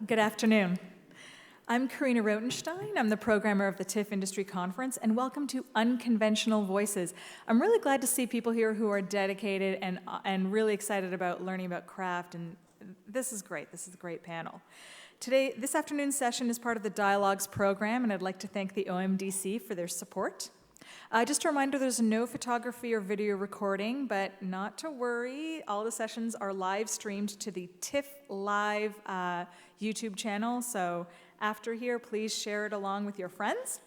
Good afternoon. I'm Karina Rotenstein. I'm the programmer of the TIFF Industry Conference, and welcome to Unconventional Voices. I'm really glad to see people here who are dedicated and really excited about learning about craft, and this is great. This is a great panel. This afternoon's session is part of the Dialogues program, and I'd like to thank the OMDC for their support. Just a reminder, there's no photography or video recording, but not to worry. All the sessions are live streamed to the TIFF Live YouTube channel, so after here, please share it along with your friends.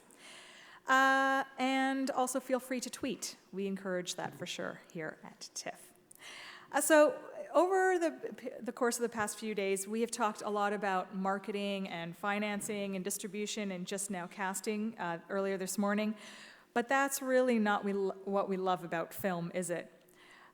And also feel free to tweet. We encourage that for sure here at TIFF. So over the course of the past few days, we have talked a lot about marketing and financing and distribution and just now casting earlier this morning. But that's really not what we love about film, is it?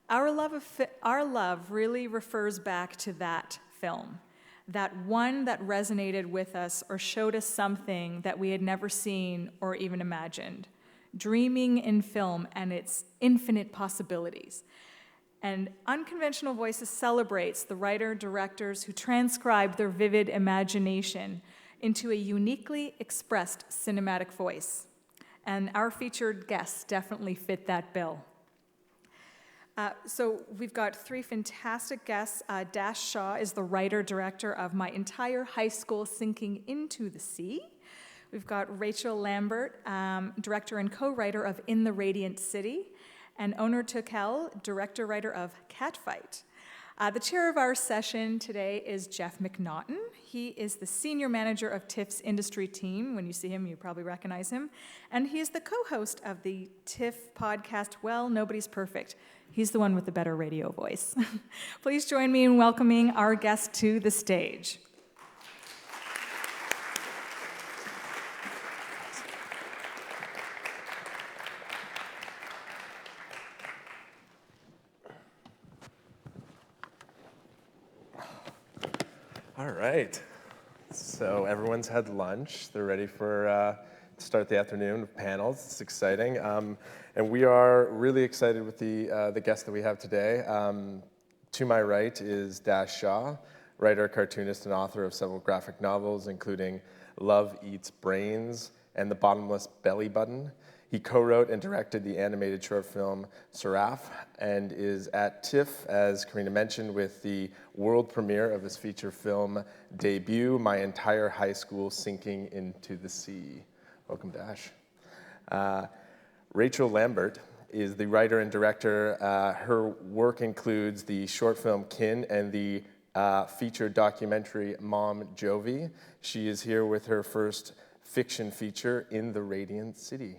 Our love really refers back to that film, that one that resonated with us or showed us something that we had never seen or even imagined. Dreaming in film and its infinite possibilities. And Unconventional Voices celebrates the writer-directors who transcribed their vivid imagination into a uniquely expressed cinematic voice. And our featured guests definitely fit that bill. So we've got three fantastic guests. Dash Shaw is the writer-director of My Entire High School Sinking into the Sea. We've got Rachel Lambert, director and co-writer of In the Radiant City, and Onur Tukel, director-writer of Catfight. The chair of our session today is Jeff McNaughton. He is the senior manager of TIFF's industry team. When you see him, you probably recognize him. And he is the co-host of the TIFF podcast, Well, Nobody's Perfect. He's the one with the better radio voice. Please join me in welcoming our guest to the stage. All right, so everyone's had lunch. They're ready for to start the afternoon with panels. It's exciting, and we are really excited with the guest that we have today. To my right is Dash Shaw, writer, cartoonist, and author of several graphic novels, including Love Eats Brains and The Bottomless Belly Button. He co-wrote and directed the animated short film Seraph and is at TIFF, as Karina mentioned, with the world premiere of his feature film debut, My Entire High School Sinking into the Sea. Welcome, Dash. Rachel Lambert is the writer and director. Her work includes the short film Kin and the feature documentary Mom Jovi. She is here with her first fiction feature, In the Radiant City.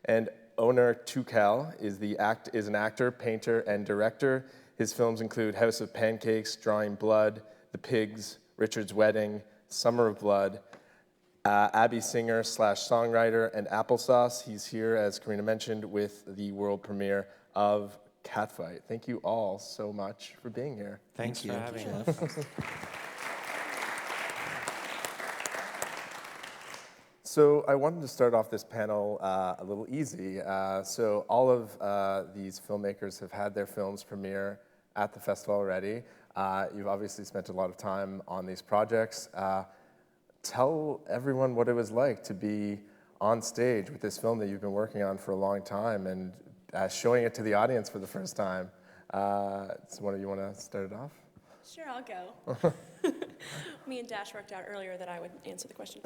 And Onur Tukel is an actor, painter, and director. His films include House of Pancakes, Drawing Blood, The Pigs, Richard's Wedding, Summer of Blood, Abby Singer / songwriter, and Applesauce. He's here, as Karina mentioned, with the world premiere of Catfight. Thank you all so much for being here. Thanks for having us. So I wanted to start off this panel a little easy. So all of these filmmakers have had their films premiere at the festival already. You've obviously spent a lot of time on these projects. Tell everyone what it was like to be on stage with this film that you've been working on for a long time and showing it to the audience for the first time. So one of you want to start it off? Sure, I'll go. Me and Dash worked out earlier that I would answer the question.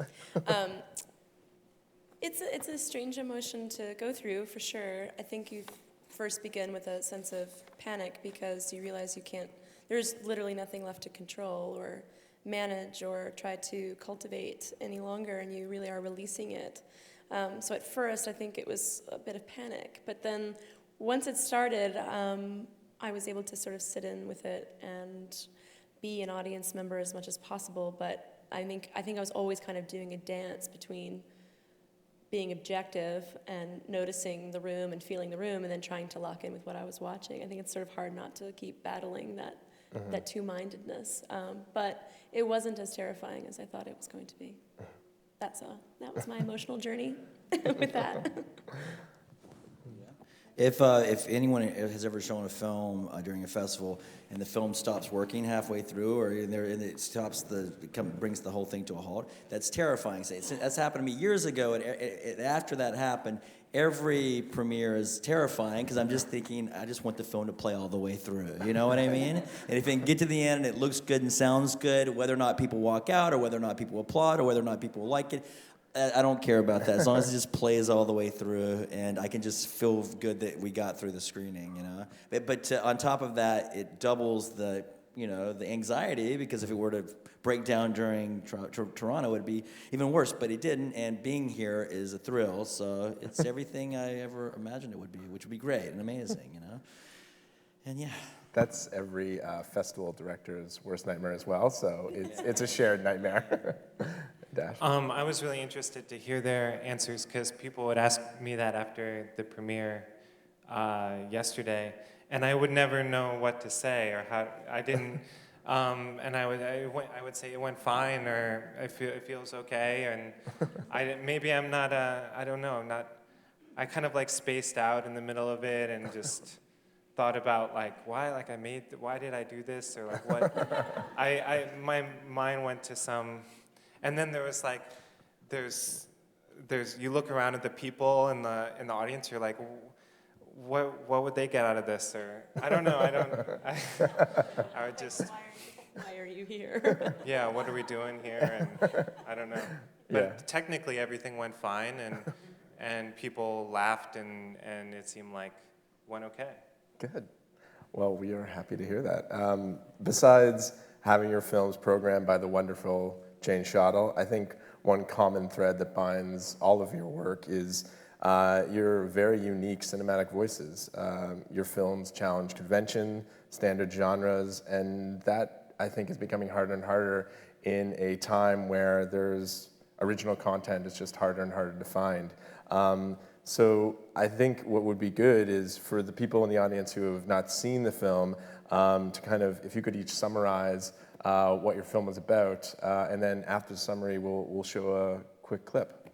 It's a strange emotion to go through, for sure. I think you first begin with a sense of panic because you realize there's literally nothing left to control or manage or try to cultivate any longer, and you really are releasing it. So at first, I think it was a bit of panic. But then once it started, I was able to sort of sit in with it and be an audience member as much as possible. But I think I was always kind of doing a dance between being objective and noticing the room and feeling the room and then trying to lock in with what I was watching. I think it's sort of hard not to keep battling that two-mindedness. But it wasn't as terrifying as I thought it was going to be. That was my emotional journey with that. If anyone has ever shown a film during a festival and the film stops working halfway through, or and it stops brings the whole thing to a halt, that's terrifying. That's happened to me years ago, and after that happened, every premiere is terrifying because I'm just thinking, I just want the film to play all the way through. You know what I mean? And if it can get to the end and it looks good and sounds good, whether or not people walk out, or whether or not people applaud, or whether or not people like it, I don't care about that, as long as it just plays all the way through, and I can just feel good that we got through the screening, you know. But on top of that, it doubles the anxiety, because if it were to break down during Toronto, it would be even worse. But it didn't, and being here is a thrill. So it's everything I ever imagined it would be, which would be great and amazing, you know. And yeah. That's every festival director's worst nightmare as well, so it's a shared nightmare. Dash. I was really interested to hear their answers, because people would ask me that after the premiere yesterday, and I would never know what to say, or how I didn't. And I would say it went fine, or it feels okay, and maybe I'm not I don't know, I kind of like spaced out in the middle of it and just thought about why did I do this, or like what my mind went to some. And then there was there's you look around at the people in the audience, you're like, what would they get out of this? Or I don't know, I would just, Why are you here? yeah, what are we doing here? And I don't know. But technically everything went fine, and people laughed, and it seemed like went okay. Good. Well, we are happy to hear that. Besides having your films programmed by the wonderful Jane Shottle, I think one common thread that binds all of your work is your very unique cinematic voices. Your films challenge convention, standard genres, and that, I think, is becoming harder and harder in a time where there's original content is just harder and harder to find. So I think what would be good is for the people in the audience who have not seen the film to kind of, if you could each summarize what your film is about, and then after the summary, we'll show a quick clip.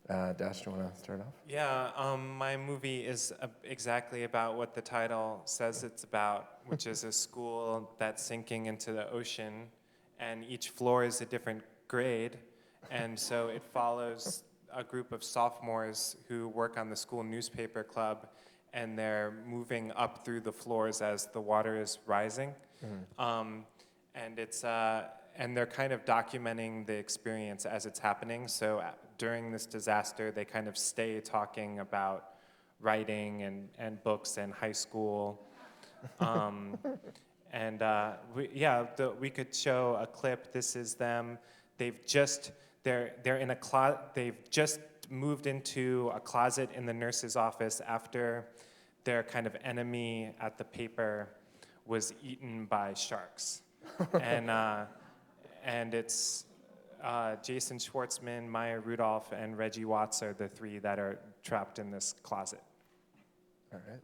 Dash, do you want to start off? Yeah, my movie is exactly about what the title says it's about, which is a school that's sinking into the ocean, and each floor is a different grade, and so it follows a group of sophomores who work on the school newspaper club, and they're moving up through the floors as the water is rising. Mm-hmm. And they're kind of documenting the experience as it's happening. So during this disaster, they kind of stay talking about writing and books and high school. We could show a clip. This is them. They've just moved into a closet in the nurse's office after their kind of enemy at the paper was eaten by sharks. And it's Jason Schwartzman, Maya Rudolph, and Reggie Watts are the three that are trapped in this closet. All right.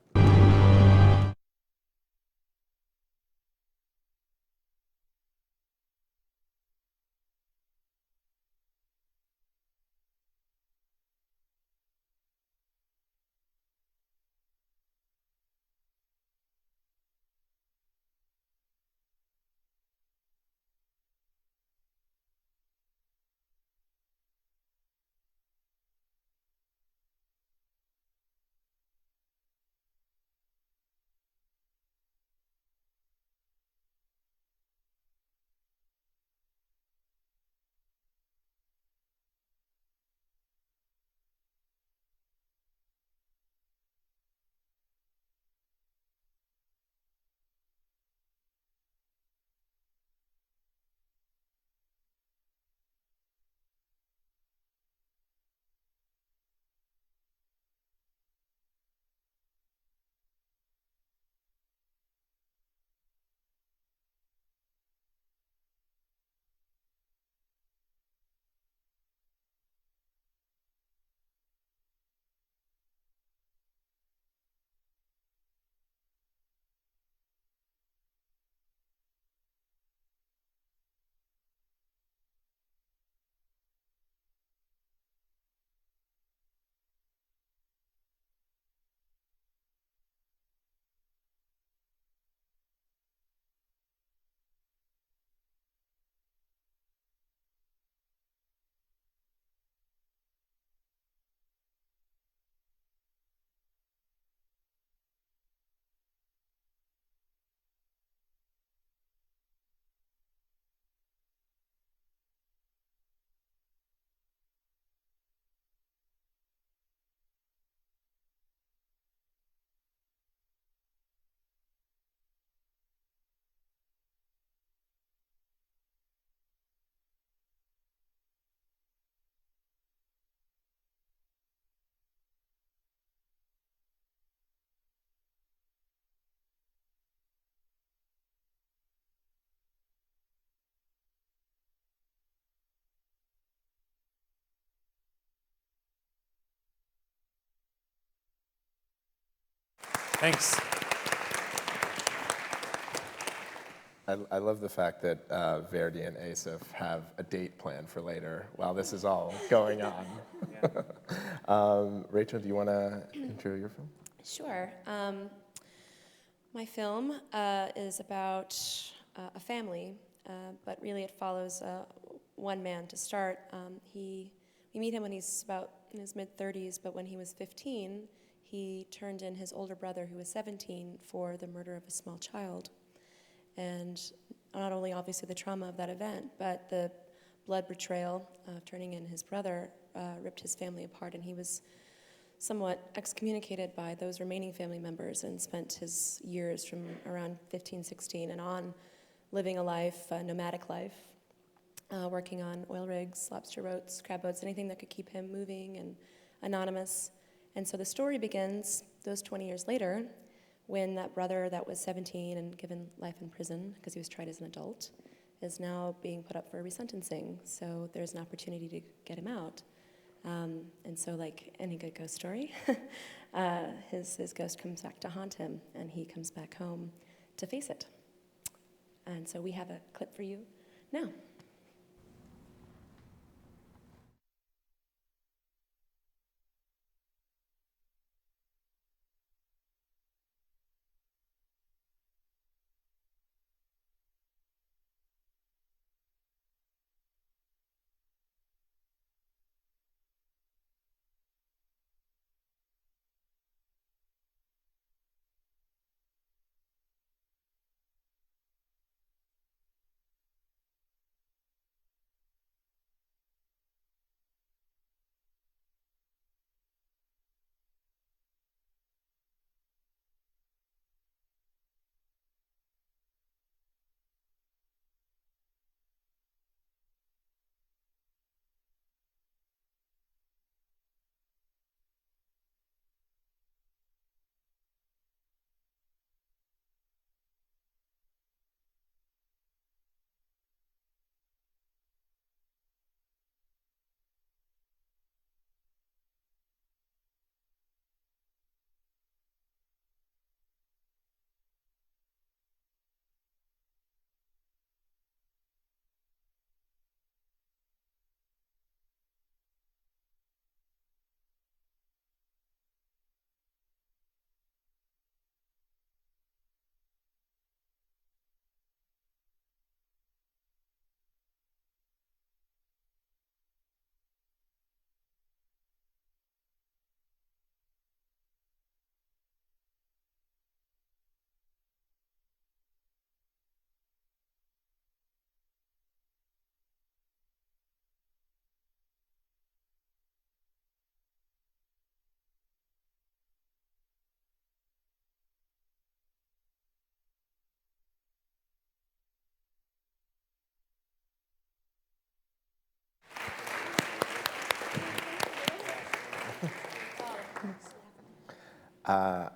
Thanks. I love the fact that Verdi and Asif have a date planned for later while this is all going on. Rachel, do you want to intro your film? Sure. My film is about a family, but really it follows one man to start. We meet him when he's about in his mid-30s, but when he was 15, he turned in his older brother, who was 17, for the murder of a small child. And not only obviously the trauma of that event, but the blood betrayal of turning in his brother ripped his family apart, and he was somewhat excommunicated by those remaining family members and spent his years from around 15, 16 and on living a life, a nomadic life, working on oil rigs, lobster boats, crab boats, anything that could keep him moving and anonymous. And so the story begins those 20 years later when that brother that was 17 and given life in prison because he was tried as an adult is now being put up for resentencing. So there's an opportunity to get him out. And so like any good ghost story, his ghost comes back to haunt him, and he comes back home to face it. And so we have a clip for you now.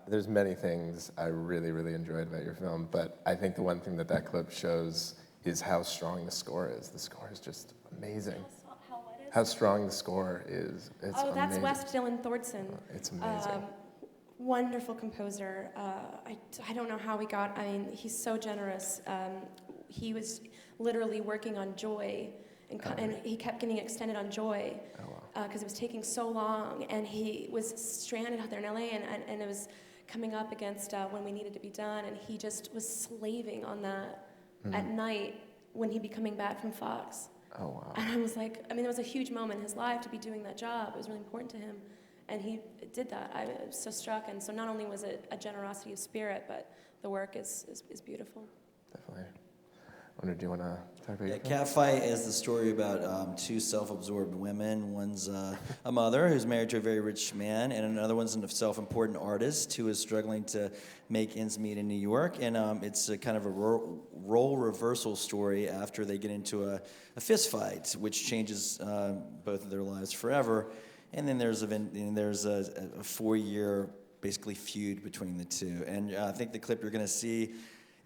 There's many things I really, really enjoyed about your film, but I think the one thing that clip shows is how strong the score is. The score is just amazing. How strong the score is. It's that's amazing. West Dylan Thordson. It's amazing. Wonderful composer. I don't know how he's so generous. He was literally working on Joy, and he kept getting extended on Joy because it was taking so long, and he was stranded out there in LA, and it was coming up against when we needed to be done, and he just was slaving on that at night when he'd be coming back from Fox. Oh, wow. And I was like, it was a huge moment in his life to be doing that job. It was really important to him. And he did that. I was so struck. And so not only was it a generosity of spirit, but the work is beautiful. Definitely. Do you want to talk about your film? Catfight is the story about two self-absorbed women. One's a mother who's married to a very rich man, and another one's a self-important artist who is struggling to make ends meet in New York. And it's a kind of a role reversal story after they get into a fist fight, which changes both of their lives forever. And then there's a 4-year basically feud between the two. And I think the clip you're going to see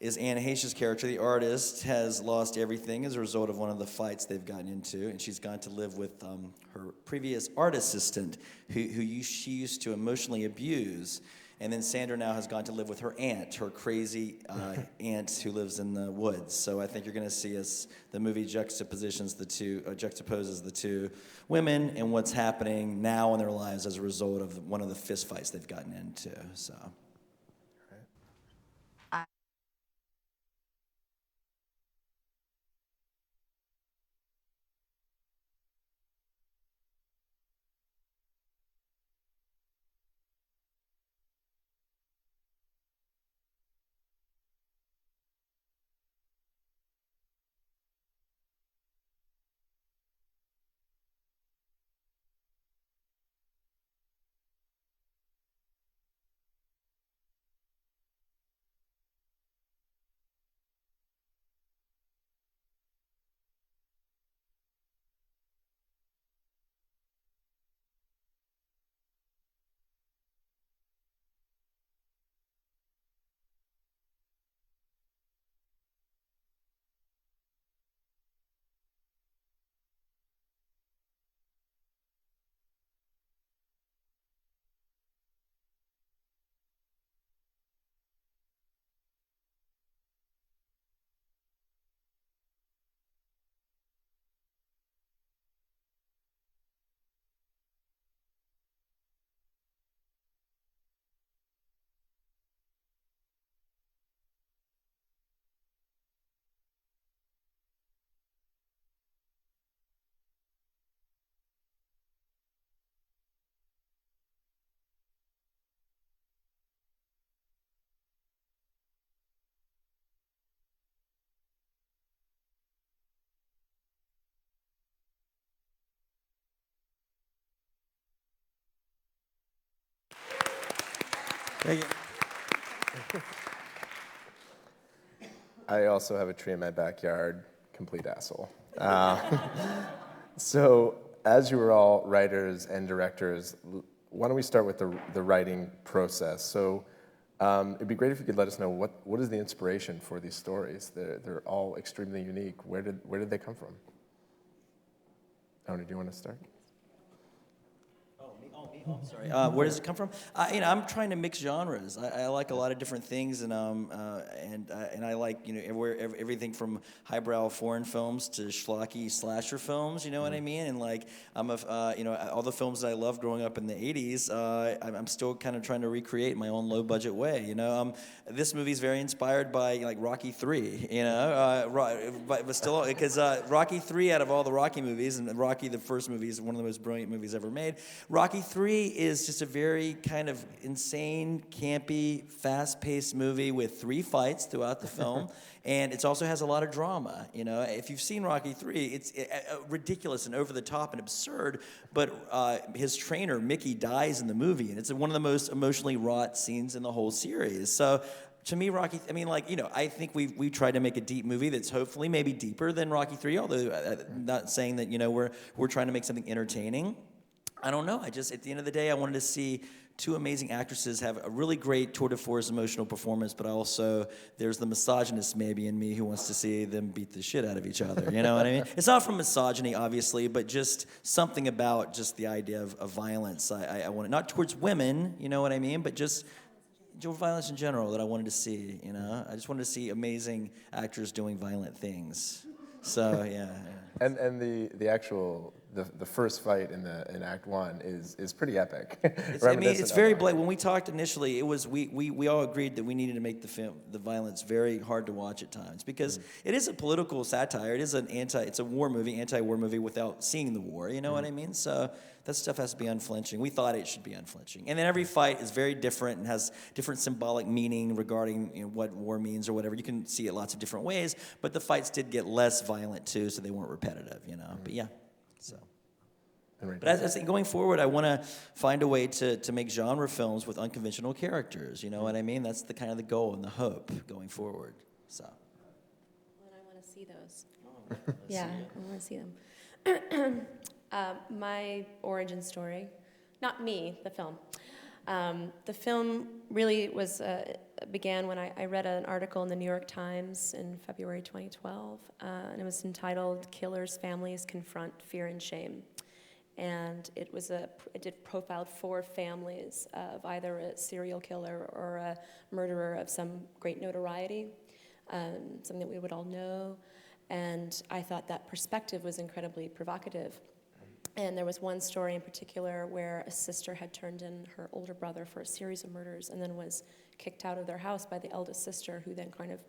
is Anne Heche's character, the artist, has lost everything as a result of one of the fights they've gotten into, and she's gone to live with her previous art assistant, who she used to emotionally abuse. And then Sandra now has gone to live with her aunt, her crazy aunt who lives in the woods. So I think you're going to see the movie juxtaposes the two women and what's happening now in their lives as a result of one of the fist fights they've gotten into. So. Thank you. I also have a tree in my backyard, complete asshole. So, as you were all writers and directors, why don't we start with the writing process? So, it'd be great if you could let us know what is the inspiration for these stories. They're all extremely unique. Where did they come from? Tony, do you want to start? I'm sorry. Where does it come from? I'm trying to mix genres. I like a lot of different things, and I like everything from highbrow foreign films to schlocky slasher films. You know what I mean? And like all the films that I loved growing up in the '80s, I'm still kind of trying to recreate in my own low budget way. This movie is very inspired by like Rocky III. But still because Rocky III, out of all the Rocky movies, and Rocky the first movie is one of the most brilliant movies ever made. Rocky III is just a very kind of insane, campy, fast-paced movie with 3 fights throughout the film, and it also has a lot of drama. If you've seen Rocky III, it's ridiculous and over the top and absurd. But his trainer Mickey dies in the movie, and it's one of the most emotionally wrought scenes in the whole series. So. To me, Rocky, I think we tried to make a deep movie that's hopefully maybe deeper than Rocky III, although not saying that, we're trying to make something entertaining. I don't know. At the end of the day, I wanted to see 2 amazing actresses have a really great tour de force emotional performance, but also there's the misogynist maybe in me who wants to see them beat the shit out of each other. You know what I mean? It's not from misogyny, obviously, but just something about just the idea of violence. I want it, not towards women, you know what I mean, but just violence in general that I wanted to see. I just wanted to see amazing actors doing violent things. So yeah. And the actual the first fight in Act 1 is pretty epic. It's very black. When we talked initially, it was we all agreed that we needed to make the violence very hard to watch at times because it is a political satire. It is it's a war movie, anti-war movie without seeing the war. You know what I mean? So that stuff has to be unflinching. We thought it should be unflinching. And then every fight is very different and has different symbolic meaning regarding what war means or whatever. You can see it lots of different ways, but the fights did get less violent too, so they weren't repetitive. But yeah, so. But as going forward, I want to find a way to make genre films with unconventional characters. You know what I mean? That's the kind of the goal and the hope going forward. So. And I want to see those. Yeah, I want to see them. My origin story, not me, the film. The film really began when I read an article in the New York Times in February 2012, and it was entitled "Killers' Families Confront Fear and Shame." And it did profiled 4 families of either a serial killer or a murderer of some great notoriety, something that we would all know. And I thought that perspective was incredibly provocative. And there was one story in particular where a sister had turned in her older brother for a series of murders and then was kicked out of their house by the eldest sister, who then kind of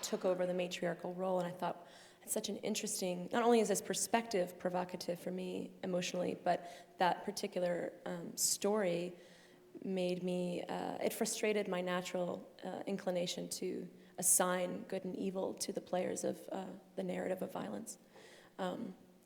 took over the matriarchal role. And I thought, it's such an interesting, not only is this perspective provocative for me emotionally, but that particular story made me, it frustrated my natural inclination to assign good and evil to the players of the narrative of violence.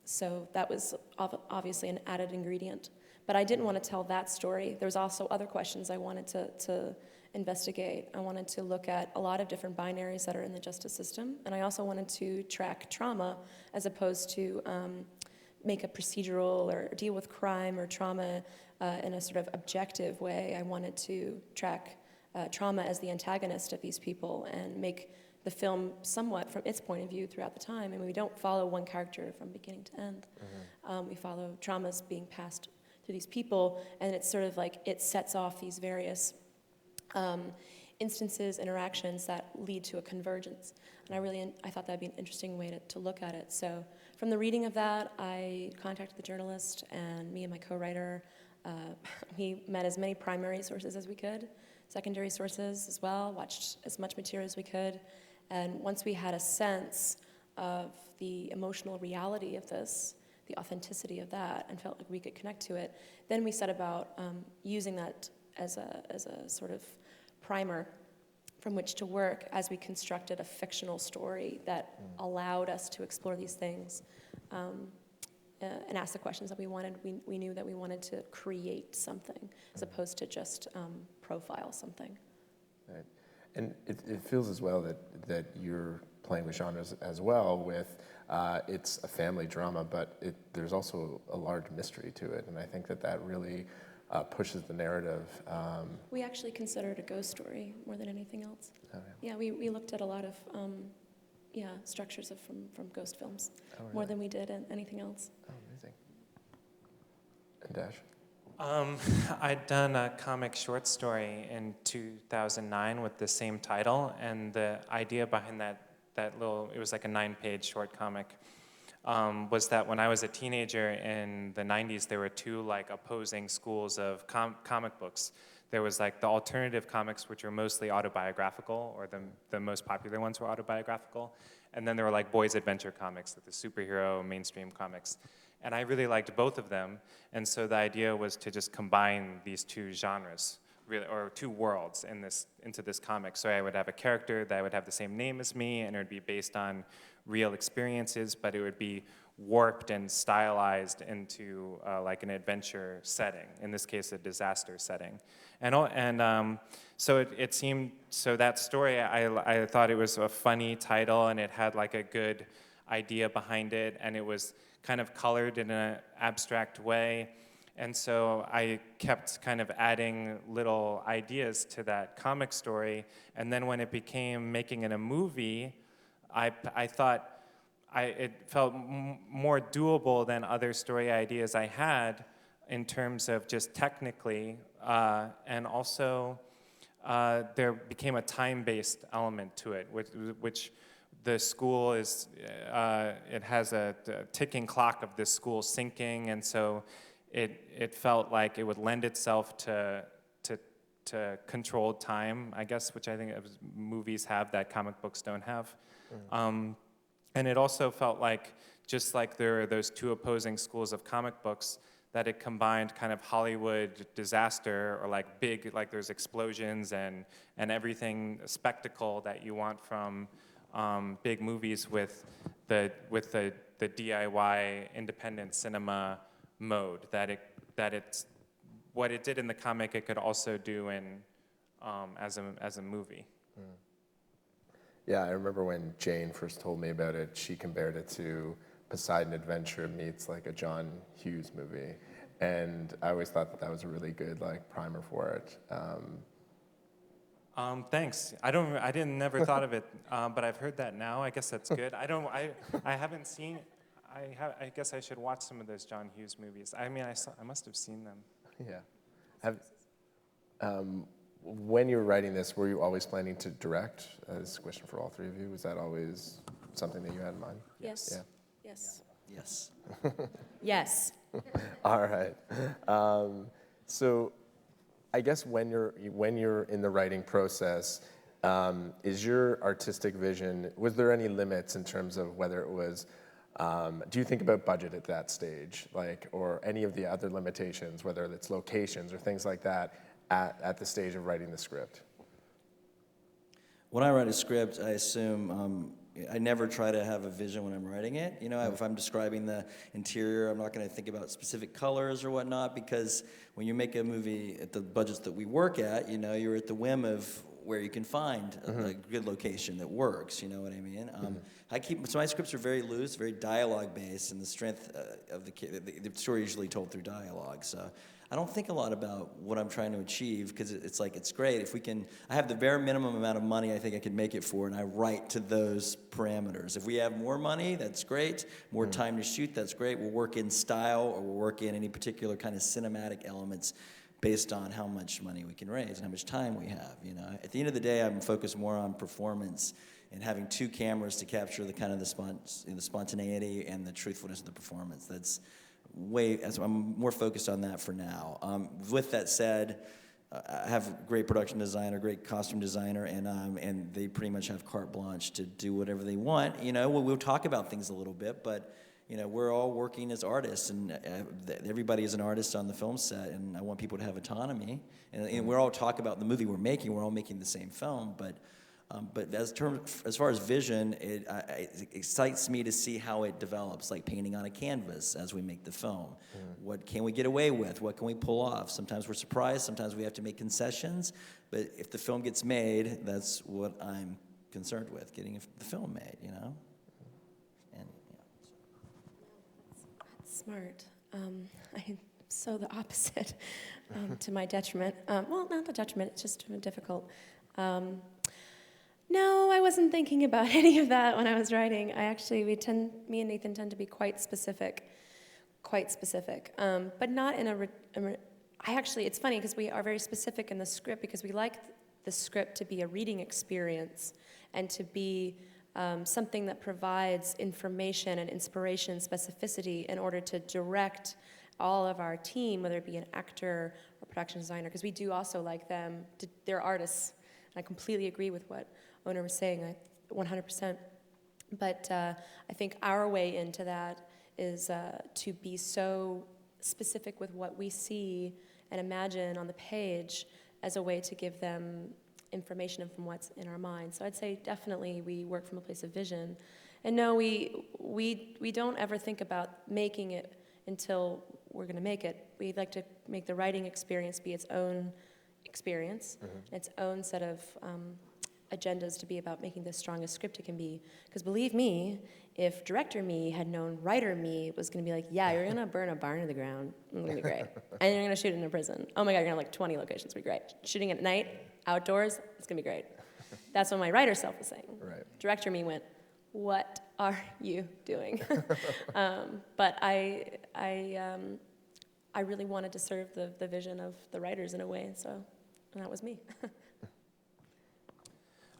So that was obviously an added ingredient. But I didn't want to tell that story. There was also other questions I wanted to investigate. I wanted to look at a lot of different binaries that are in the justice system, and I also wanted to track trauma as opposed to make a procedural or deal with crime or trauma in a sort of objective way. I wanted to track trauma as the antagonist of these people and make the film somewhat from its point of view throughout the time. I mean, we don't follow one character from beginning to end. We follow traumas being passed through these people, and it's sort of like it sets off these various instances, interactions that lead to a convergence. And I thought that'd be an interesting way to look at it. So from the reading of that, I contacted the journalist, and me and my co-writer, we met as many primary sources as we could, secondary sources as well, watched as much material as we could. And once we had a sense of the emotional reality of this, the authenticity of that, and felt like we could connect to it, then we set about using that as a sort of primer from which to work as we constructed a fictional story that allowed us to explore these things and ask the questions that we wanted. We knew that we wanted to create something as opposed to just profile something. Right. And it feels as well that you're playing with genres as well with, it's a family drama, but there's also a large mystery to it, and I think that really pushes the narrative. We actually consider it a ghost story more than anything else. Oh, yeah. Yeah, we looked at a lot of structures from ghost films, more than we did anything else. Oh, amazing. And Dash? I'd done a comic short story in 2009 with the same title, and the idea behind that it was like a 9-page short comic, was that when I was a teenager in the 90s, there were 2 like opposing schools of comic books. There was like the alternative comics, which were mostly autobiographical, or the most popular ones were autobiographical, and then there were like boys' adventure comics, like the superhero mainstream comics. And I really liked both of them, and so the idea was to just combine these 2 genres, really, or 2 worlds into this comic. So I would have a character that would have the same name as me, and it would be based on real experiences, but it would be warped and stylized into like an adventure setting. In this case, a disaster setting. So it seemed, so that story, I thought it was a funny title, and it had like a good idea behind it, and it was kind of colored in an abstract way. And so I kept kind of adding little ideas to that comic story. And then when it became making it a movie, I thought it felt more doable than other story ideas I had in terms of just technically. And also there became a time-based element to it, which the school is, it has a ticking clock of this school sinking, and so it felt like it would lend itself to controlled time, I guess, which I think movies have that comic books don't have. And it also felt like, just like there are those 2 opposing schools of comic books, that it combined kind of Hollywood disaster, or like big, like there's explosions and everything, spectacle that you want from big movies, with the DIY independent cinema mode, that it's what it did in the comic, it could also do in as a movie. Yeah, I remember when Jane first told me about it, she compared it to Poseidon Adventure meets like a John Hughes movie, and I always thought that was a really good like primer for it. Thanks. I never thought of it, but I've heard that now. I guess that's good. I haven't seen I guess I should watch some of those John Hughes movies. I mean, I must have seen them. Yeah. When you were writing this, were you always planning to direct? This is a question for all three of you. Was that always something that you had in mind? Yes. Yeah. Yes. Yes. Yes. All right. So I guess when you're in the writing process, is your artistic vision, was there any limits in terms of whether it was, do you think about budget at that stage, like, or any of the other limitations, whether it's locations or things like that, at the stage of writing the script? When I write a script, I assume I never try to have a vision when I'm writing it. You know, if I'm describing the interior, I'm not going to think about specific colors or whatnot, because when you make a movie at the budgets that we work at, you know, you're at the whim of where you can find a good location that works. You know what I mean? So my scripts are very loose, very dialogue based, and the strength of the story usually told through dialogue. So I don't think a lot about what I'm trying to achieve, because it's like, it's great if we can. I have the bare minimum amount of money I think I can make it for, and I write to those parameters. If we have more money, that's great. More time to shoot, that's great. We'll work in style, or we'll work in any particular kind of cinematic elements based on how much money we can raise and how much time we have. You know, at the end of the day, I'm focused more on performance and having two cameras to capture the kind of the spontaneity and the truthfulness of the performance. That's I'm more focused on that for now. With that said, I have a great production designer, great costume designer, and they pretty much have carte blanche to do whatever they want. You know, we'll talk about things a little bit, but you know, we're all working as artists, and everybody is an artist on the film set, and I want people to have autonomy. And we're all talking about the movie we're making. We're all making the same film, but as far as vision, it excites me to see how it develops, like painting on a canvas as we make the film. What can we get away with? What can we pull off? Sometimes we're surprised. Sometimes we have to make concessions. But if the film gets made, that's what I'm concerned with, getting the film made. You know. Smart. I'm so the opposite, to my detriment. Well, not the detriment, it's just difficult. No, I wasn't thinking about any of that when I was writing. Me and Nathan tend to be quite specific, but not in it's funny because we are very specific in the script because we like the script to be a reading experience and to be something that provides information and inspiration and specificity in order to direct all of our team, whether it be an actor or production designer, because we do also like them. They're artists. And I completely agree with what Oner was saying, 100%. But I think our way into that is to be so specific with what we see and imagine on the page as a way to give them information from what's in our mind. So I'd say definitely we work from a place of vision. And no, we don't ever think about making it until we're going to make it. We'd like to make the writing experience be its own experience, its own set of agendas to be about making the strongest script it can be. Because believe me, if director me had known writer me was going to be like, yeah, you're going to burn a barn to the ground. It's going to be great. And you're going to shoot it in a prison. Oh my God, you're going to have like 20 locations. It'll be great. Shooting at night, outdoors, it's going to be great. That's what my writer self was saying. Right. Director me went, what are you doing? But I really wanted to serve the vision of the writers in a way, and that was me.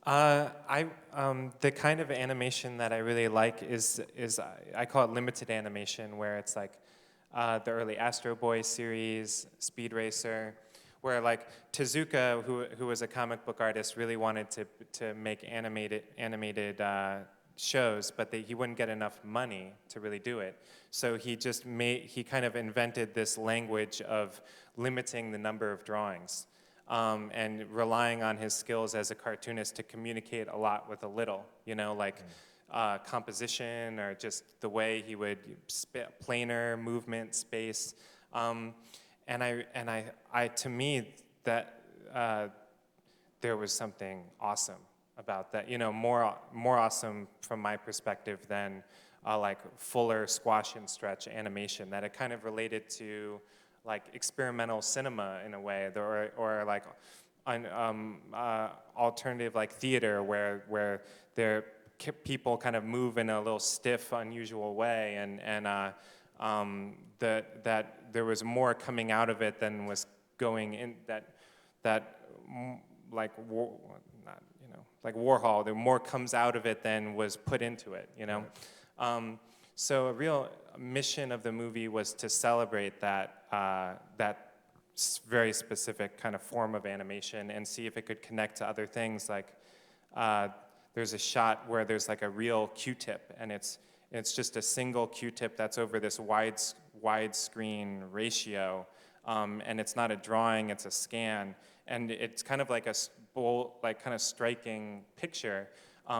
The kind of animation that I really like is I call it limited animation, where it's like the early Astro Boy series, Speed Racer, where like Tezuka, who was a comic book artist, really wanted to make animated shows, but he wouldn't get enough money to really do it. So he kind of invented this language of limiting the number of drawings. And relying on his skills as a cartoonist to communicate a lot with a little, you know, like composition or just the way he would planar movement, space, and I to me that there was something awesome about that, you know, more awesome from my perspective than like fuller squash and stretch animation, that it kind of related to like experimental cinema in a way, or like alternative like theater where they're people kind of move in a little stiff, unusual way, and that there was more coming out of it than was going in. Like like Warhol, there more comes out of it than was put into it. So a real mission of the movie was to celebrate that very specific kind of form of animation and see if it could connect to other things. Like there's a shot where there's like a real Q-tip, and it's just a single Q-tip that's over this widescreen ratio, and it's not a drawing, it's a scan, and it's kind of like a bold, like kind of striking picture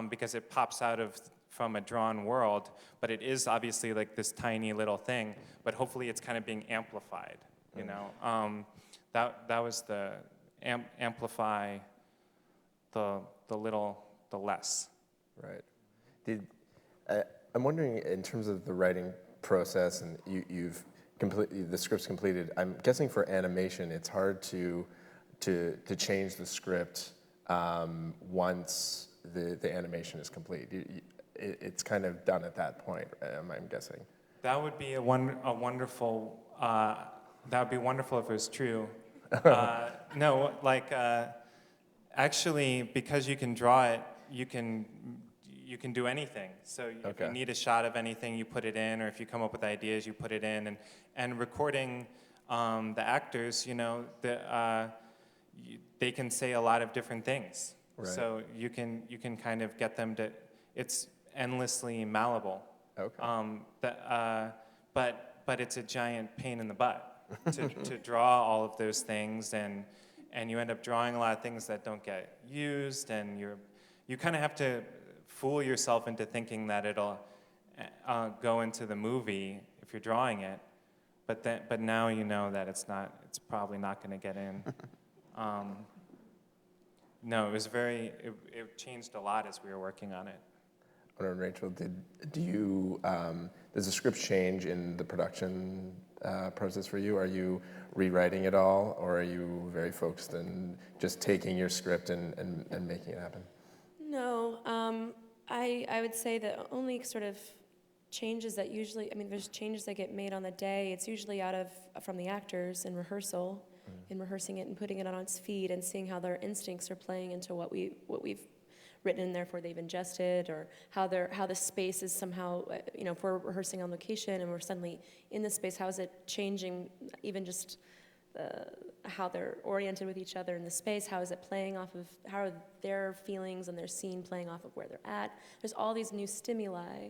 because it pops out from a drawn world, but it is obviously like this tiny little thing, but hopefully it's kind of being amplified, that was the amplify the less. Right. I'm wondering, in terms of the writing process, and you've the script's completed. I'm guessing for animation, it's hard to change the script once the animation is complete. It's kind of done at that point, I'm guessing. That would be a wonderful. That would be wonderful if it was true. No, like actually, because you can draw it, you can do anything. So if you need a shot of anything, you put it in, or if you come up with ideas, you put it in. And recording the actors, they can say a lot of different things. Right. So you can kind of get them to. It's endlessly malleable. But it's a giant pain in the butt to draw all of those things, and you end up drawing a lot of things that don't get used, and you kind of have to fool yourself into thinking that it'll go into the movie if you're drawing it, but now you know that it's probably not going to get in. No, it was it changed a lot as we were working on it. Rachel, does the script change in the production process for you? Are you rewriting it all, or are you very focused on just taking your script and making it happen? No, I would say the only sort of changes that usually, there's changes that get made on the day. It's usually from the actors in rehearsal, in rehearsing it and putting it on its feet and seeing how their instincts are playing into what we've written and therefore they've ingested, or how the space is somehow, if we're rehearsing on location and we're suddenly in the space, how is it changing, even just how they're oriented with each other in the space, how is it playing off of, how are their feelings and their scene playing off of where they're at. There's all these new stimuli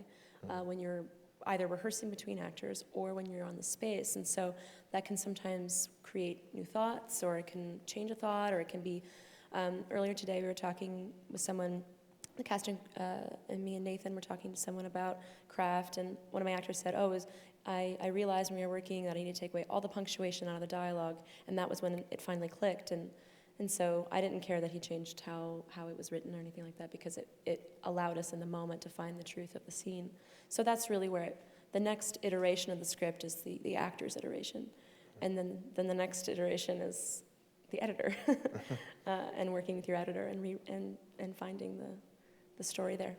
when you're either rehearsing between actors or when you're on the space, and so that can sometimes create new thoughts, or it can change a thought, or it can be, earlier today we were talking with someone, the casting, and me and Nathan were talking to someone about craft, and one of my actors said, I realized when we were working that I needed to take away all the punctuation out of the dialogue, and that was when it finally clicked, and so I didn't care that he changed how it was written or anything like that, because it allowed us in the moment to find the truth of the scene. So that's really where the next iteration of the script is the actor's iteration, and then the next iteration is the editor, and working with your editor and finding the story there.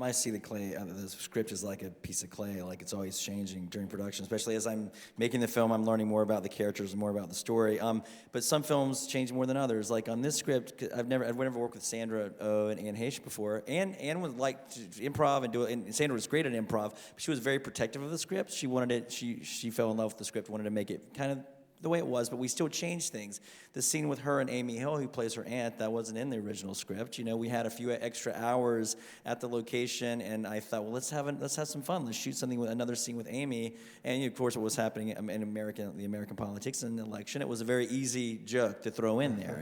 I see the script is like a piece of clay, like it's always changing during production, especially as I'm making the film, I'm learning more about the characters and more about the story. But some films change more than others. Like on this script, I've never worked with Sandra Oh and Anne Heche before. Anne would like to improv and do it, and Sandra was great at improv, but she was very protective of the script. She wanted it, she fell in love with the script, wanted to make it kind of the way it was, but we still changed things. The scene with her and Amy Hill, who plays her aunt, that wasn't in the original script. We had a few extra hours at the location, and I thought, well, let's have some fun. Let's shoot something with another scene with Amy. And of course, what was happening in the American politics and the election, it was a very easy joke to throw in there,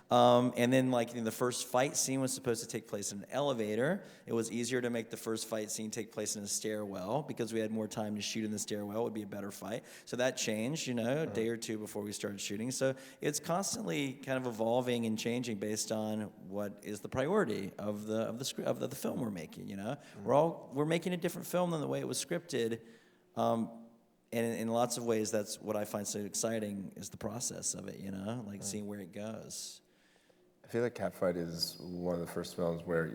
And then, the first fight scene was supposed to take place in an elevator. It was easier to make the first fight scene take place in a stairwell because we had more time to shoot in the stairwell. It would be a better fight. So that changed, a day or two before we started shooting. So it's constantly kind of evolving and changing based on what is the priority of the script of the film we're making. We're making a different film than the way it was scripted. And in lots of ways, that's what I find so exciting is the process of it. Seeing where it goes. I feel like Catfight is one of the first films where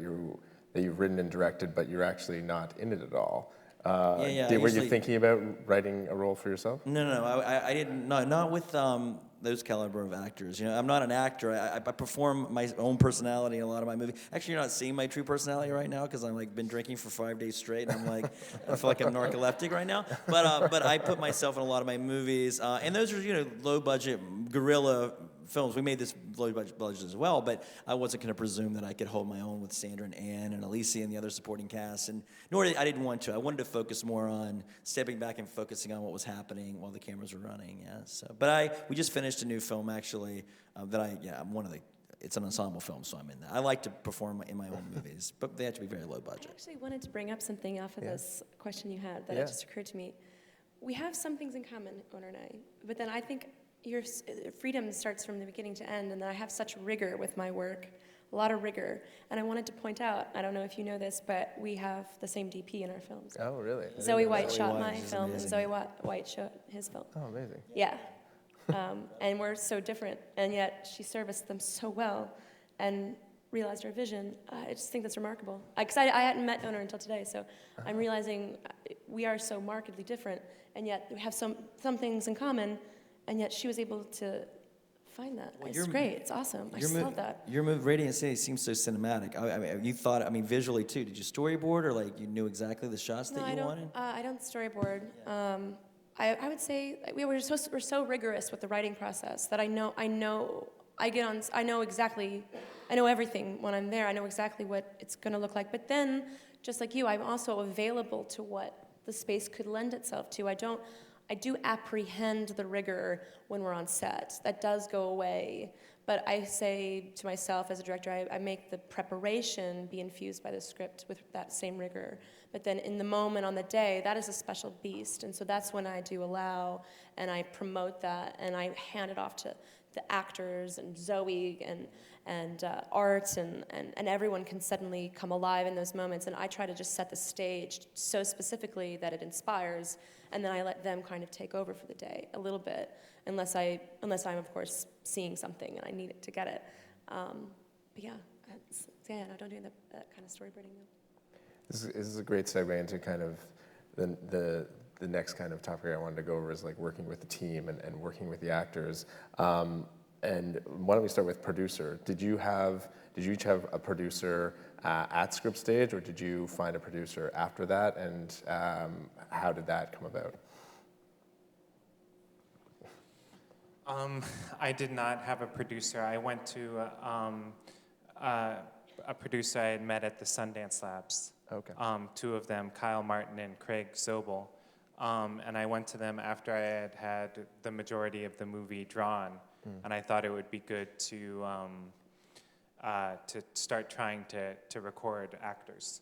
you've written and directed, but you're actually not in it at all. Were you thinking about writing a role for yourself? No. I didn't. No, not with those caliber of actors. You know, I'm not an actor. I perform my own personality in a lot of my movies. Actually, you're not seeing my true personality right now because I'm like been drinking for 5 days straight, and I'm like, I feel like I'm narcoleptic right now. But I put myself in a lot of my movies, and those are low budget guerrilla films. We made this low budget as well, but I wasn't going to presume that I could hold my own with Sandra and Anne and Alicia and the other supporting cast, and I didn't want to. I wanted to focus more on stepping back and focusing on what was happening while the cameras were running. Yeah. So, but we just finished a new film actually I'm one of the. It's an ensemble film, so I'm in that. I like to perform in my own movies, but they have to be very low budget. I actually wanted to bring up something off of this question you had that it just occurred to me. We have some things in common, Owner and I, but then I think your freedom starts from the beginning to end, and then I have such rigor with my work, a lot of rigor. And I wanted to point out, I don't know if you know this, but we have the same DP in our films. Oh, really? Zoe White shot White my is film, amazing. and Zoe White shot his film. Oh, amazing. Yeah. And we're so different, and yet she serviced them so well and realized our vision. I just think that's remarkable. Because I hadn't met Owner until today, so I'm realizing we are so markedly different, and yet we have some things in common, and yet she was able to find that. Well, it's great. It's awesome. I just love that. Your movie, Radiant City, seems so cinematic. I mean, you thought, visually too. Did you storyboard, or like you knew exactly the shots that you wanted? I don't storyboard. I would say we're so rigorous with the writing process that I know everything when I'm there. I know exactly what it's going to look like. But then, just like you, I'm also available to what the space could lend itself to. I do apprehend the rigor when we're on set. That does go away. But I say to myself as a director, I make the preparation be infused by the script with that same rigor. But then in the moment on the day, that is a special beast. And so that's when I do allow and I promote that and I hand it off to the actors and Zoe and Art and everyone can suddenly come alive in those moments. And I try to just set the stage so specifically that it inspires, and then I let them kind of take over for the day a little bit, unless I'm of course seeing something and I need it to get it. But yeah, no, don't do that kind of storyboarding though. This is a great segue into kind of the next kind of topic I wanted to go over is like working with the team and working with the actors. And why don't we start with producer? Did you each have a producer at script stage, or did you find a producer after that? And how did that come about? I did not have a producer. I went to a producer I had met at the Sundance Labs. Okay. Two of them, Kyle Martin and Craig Zobel. And I went to them after I had the majority of the movie drawn, and I thought it would be good to start trying to record actors.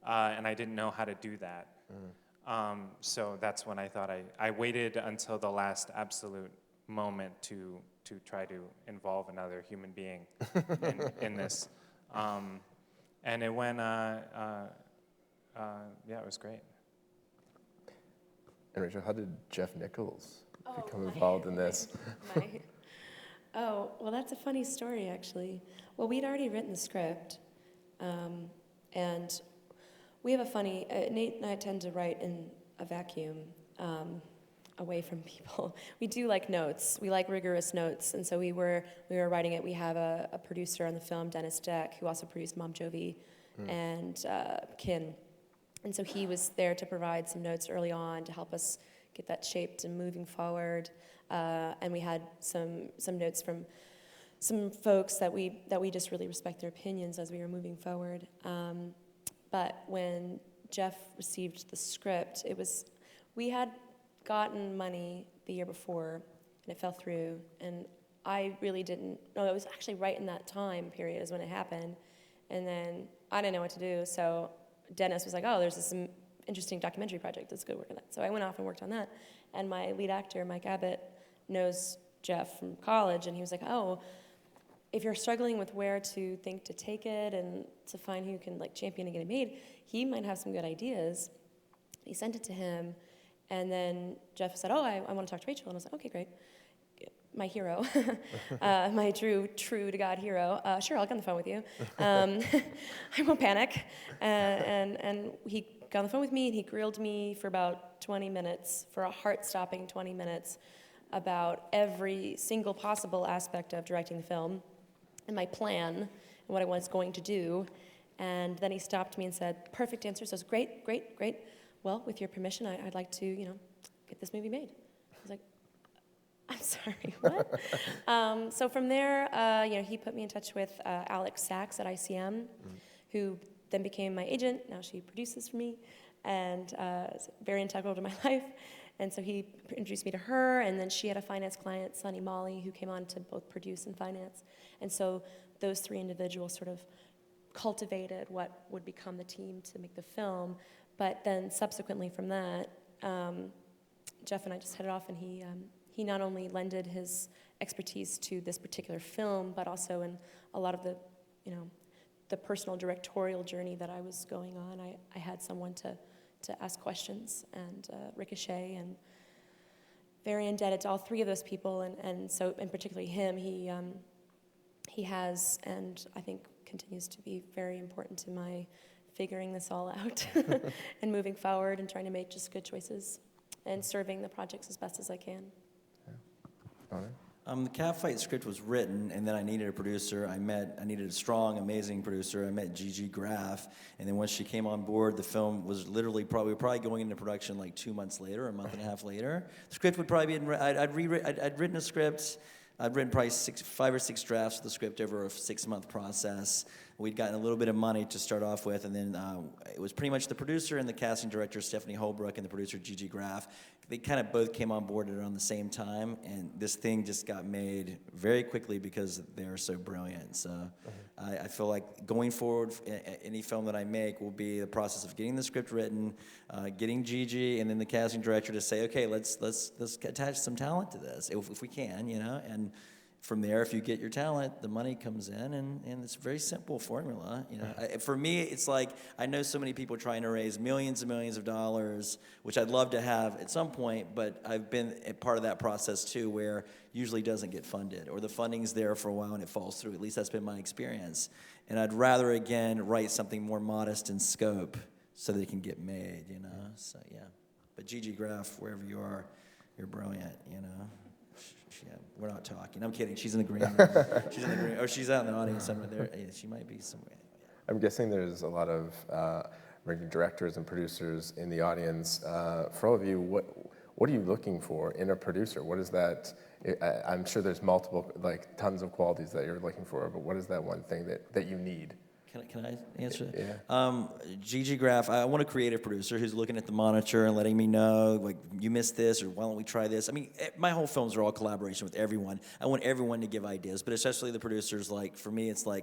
And I didn't know how to do that. So that's when I thought I waited until the last absolute moment to try to involve another human being in this. And it went, it was great. And Rachel, how did Jeff Nichols become involved in this? Well, that's a funny story, actually. Well, we'd already written the script, and we have a funny, Nate and I tend to write in a vacuum, away from people. We do like notes. We like rigorous notes, and so we were writing it. We have a producer on the film, Dennis Deck, who also produced Mom Jovi and Kin. And so he was there to provide some notes early on to help us get that shaped and moving forward. And we had some notes from some folks that we just really respect their opinions as we were moving forward. But when Jeff received the script, we had gotten money the year before, and it fell through. And I really didn't. No, it was actually right in that time period is when it happened. And then I didn't know what to do, so Dennis was like, "Oh, there's this interesting documentary project. Let's go work on that." So I went off and worked on that. And my lead actor, Mike Abbott, knows Jeff from college, and he was like, "Oh, if you're struggling with where to think to take it and to find who can like champion and get it made, he might have some good ideas." He sent it to him, and then Jeff said, "Oh, I want to talk to Rachel," and I was like, "Okay, great." my hero, my true to God hero. Sure, I'll get on the phone with you. I won't panic. And he got on the phone with me, and he grilled me for about 20 minutes, for a heart-stopping 20 minutes, about every single possible aspect of directing the film, and my plan, and what I was going to do. And then he stopped me and said, "Perfect answer." So I was great. Well, with your permission, I'd like to, get this movie made. I was like, I'm sorry, what? So from there, he put me in touch with Alex Sachs at ICM, who then became my agent. Now she produces for me, and is very integral to my life. And so he introduced me to her, and then she had a finance client, Sunny Molly, who came on to both produce and finance. And so those three individuals sort of cultivated what would become the team to make the film. But then subsequently from that, Jeff and I just hit it off, and he not only lended his expertise to this particular film, but also in a lot of the personal directorial journey that I was going on. I had someone to ask questions, and Ricochet, and very indebted to all three of those people, and so, and particularly him, he has, and I think continues to be very important to my figuring this all out and moving forward and trying to make just good choices and serving the projects as best as I can. The Catfight script was written, and then I needed a producer. I needed a strong, amazing producer. I met Gigi Graff, and then once she came on board, the film was literally probably going into production like 2 months later, a month and a half later. The script would probably be, I'd written a script. I'd written probably 5 or 6 drafts of the script over a 6-month process. We'd gotten a little bit of money to start off with, and then it was pretty much the producer and the casting director, Stephanie Holbrook, and the producer, Gigi Graff. They kind of both came on board around the same time, and this thing just got made very quickly because they're so brilliant. So I feel like going forward, any film that I make will be the process of getting the script written, getting Gigi and then the casting director to say, okay, let's attach some talent to this, if we can, and from there, if you get your talent, the money comes in, and it's a very simple formula. For me, it's like I know so many people trying to raise millions and millions of dollars, which I'd love to have at some point, but I've been a part of that process too, where usually doesn't get funded, or the funding's there for a while and it falls through. At least that's been my experience. And I'd rather, again, write something more modest in scope so that it can get made, So, yeah. But Gigi Graff, wherever you are, you're brilliant, Yeah, we're not talking. I'm kidding. She's in the green room. She's in the green. Oh, she's out in the audience somewhere there. Yeah, she might be somewhere. I'm guessing there's a lot of directors and producers in the audience. For all of you, what are you looking for in a producer? What is that? I'm sure there's multiple, tons of qualities that you're looking for, but what is that one thing that you need? Can I answer that? Yeah. Gigi Graff, I want a creative producer who's looking at the monitor and letting me know, you missed this, or why don't we try this? I mean, my whole films are all collaboration with everyone. I want everyone to give ideas, but especially the producers. For me, it's I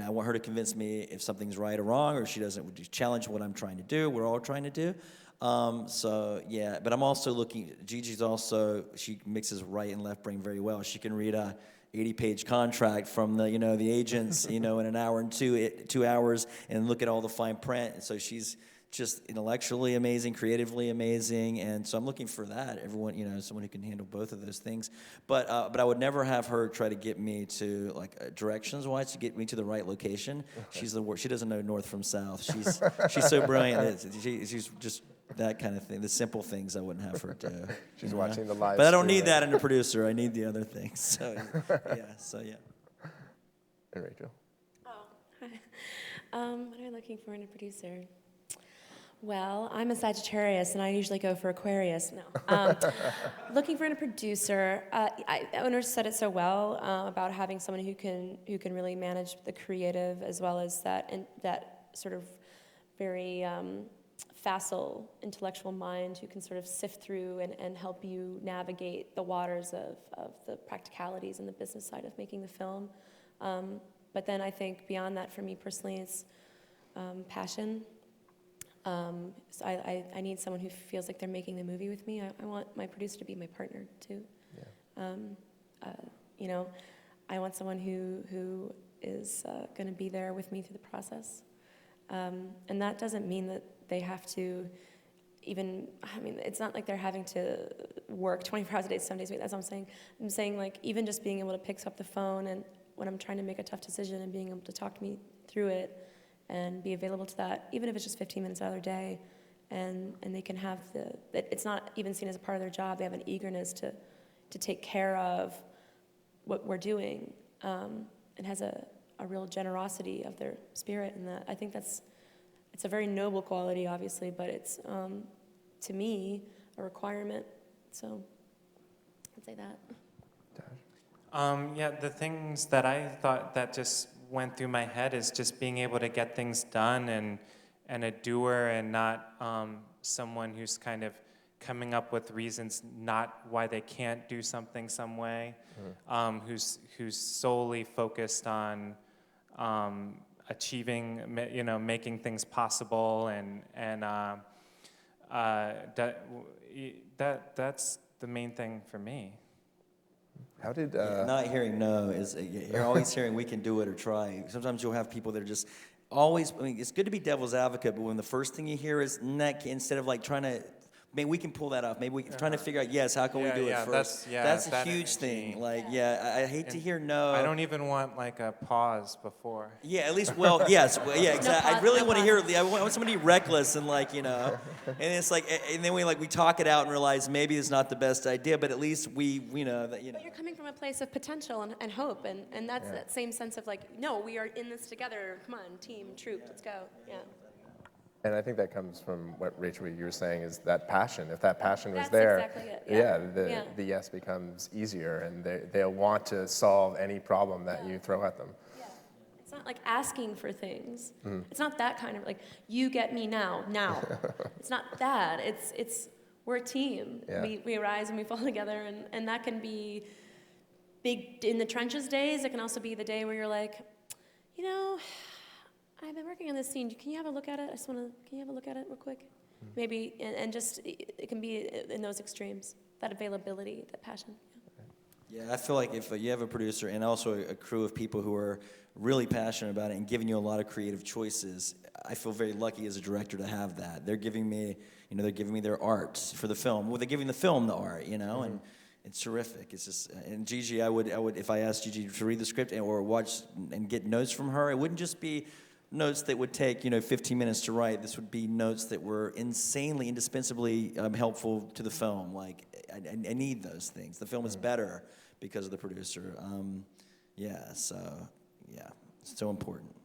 want her to convince me if something's right or wrong, or she doesn't challenge what I'm trying to do. We're all trying to do. Yeah, but I'm also looking, she mixes right and left brain very well. She can read a 80-page contract from the agents, in an hour and 2 hours, and look at all the fine print. And so she's just intellectually amazing, creatively amazing, and so I'm looking for that. Everyone, someone who can handle both of those things. But I would never have her try to get me to directions-wise to get me to the right location. She's the worst. She doesn't know north from south. She's so brilliant. She's just that kind of thing. The simple things I wouldn't have her do. She's watching the live. But I don't need that in a producer. I need the other things. So yeah. And Rachel. Oh, hi. What am I looking for in a producer? Well, I'm a Sagittarius, and I usually go for Aquarius. No. Looking for in a producer, owner said it so well about having someone who can really manage the creative as well as that sort of very facile intellectual mind who can sort of sift through and help you navigate the waters of the practicalities and the business side of making the film. But then I think beyond that, for me personally, it's passion. So I need someone who feels like they're making the movie with me. I want my producer to be my partner too. Yeah. I want someone who is going to be there with me through the process. And that doesn't mean that they have to, even, I mean, it's not like they're having to work 24 hours a day, 7 days a week. That's what I'm saying. I'm saying, like, even just being able to pick up the phone and when I'm trying to make a tough decision and being able to talk to me through it and be available to that, even if it's just 15 minutes out of their day, and they can have it's not even seen as a part of their job. They have an eagerness to take care of what we're doing, and has a real generosity of their spirit, and that I think it's a very noble quality, obviously, but it's to me a requirement. So I'd say that. Yeah, the things that I thought that just went through my head is just being able to get things done and a doer and not someone who's kind of coming up with reasons not why they can't do something some way, who's solely focused on achieving, making things possible, and that's the main thing for me. How did Not hearing no is you're always hearing we can do it or try. Sometimes you'll have people that are just always. I mean, it's good to be devil's advocate, but when the first thing you hear is neck, instead of like trying to. Maybe we can pull that off. Maybe we can trying to figure out, yes, how can we do it first? That's a that huge energy. thing. Like, I hate to hear no. I don't even want like a pause before. Yeah, at least, well, yes, well, yeah, exactly. I really want to hear. I want somebody reckless and like, and it's like, and then we talk it out and realize maybe it's not the best idea, but at least we know that. But you're coming from a place of potential and hope, and that's that same sense of like, no, we are in this together. Come on, team, troop, let's go. Yeah. And I think that comes from what Rachel, you were saying, is that passion. If that passion was That's there, exactly it. the yes becomes easier, and they'll want to solve any problem that you throw at them. Yeah. It's not like asking for things. It's not that kind of like, you get me now. It's not that. It's we're a team. Yeah. We rise and we fall together, and that can be big in the trenches days. It can also be the day where you're like, I've been working on this scene. Can you have a look at it? Can you have a look at it real quick? Maybe, and just, it can be in those extremes, that availability, that passion. Yeah, I feel like if you have a producer and also a crew of people who are really passionate about it and giving you a lot of creative choices, I feel very lucky as a director to have that. They're giving me, their art for the film. Well, they're giving the film the art, and it's terrific. It's just, and Gigi, I would, if I asked Gigi to read the script or watch and get notes from her, it wouldn't just be notes that would take 15 minutes to write. This would be notes that were insanely, indispensably helpful to the film. Like I need those things. The film is better because of the producer. It's so important.